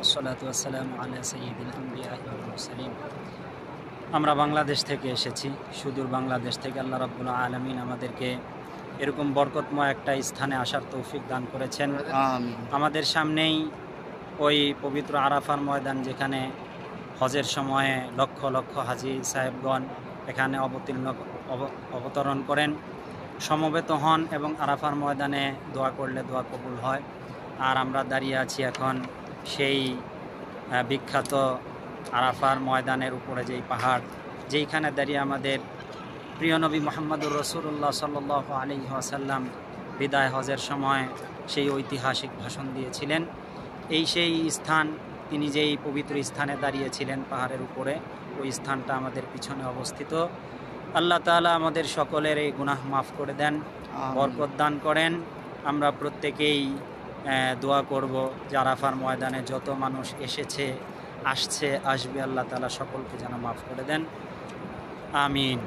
والصلاة والسلام على سيد الأنبياء والمرسلين। আমরা বাংলাদেশ থেকে এসেছি, সুদূর বাংলাদেশ থেকে আল্লাহ রাব্বুল আলামিন আমাদেরকে এরকম বরকতময় একটা স্থানে আসার তৌফিক দান করেছেন। আমাদের সামনেই ওই পবিত্র আরাফার ময়দান, যেখানে হজের সময়ে লক্ষ লক্ষ হাজি সাহেবগণ এখানে অবতরণ করেন, সমবেত হন এবং আরাফার ময়দানে দোয়া করলে দোয়া কবুল হয়। আর আমরা দাঁড়িয়ে আছি এখন সেই বিখ্যাত আরাফার ময়দানের উপরে যেই পাহাড়, যেইখানে দাঁড়িয়ে আমাদের প্রিয় নবী মুহাম্মদুর রাসূলুল্লাহ সাল্লাল্লাহু আলাইহি ওয়াসাল্লাম বিদায় হজের সময় সেই ঐতিহাসিক ভাষণ দিয়েছিলেন। সেই স্থান, তিনি যেই পবিত্র স্থানে দাঁড়িয়েছিলেন পাহাড়ের উপরে, ওই স্থানটা আমাদের পিছনে অবস্থিত। আল্লাহ তাআলা আমাদের সকলের এই গুনাহ মাফ করে দেন, বরকত দান করেন। আমরা প্রত্যেকেই দোয়া করব যে আরাফার ময়দানে যত মানুষ এসেছে, আসছে, আসবে, আল্লাহ তাআলা সকলকে যেন মাফ করে দেন। আমিন।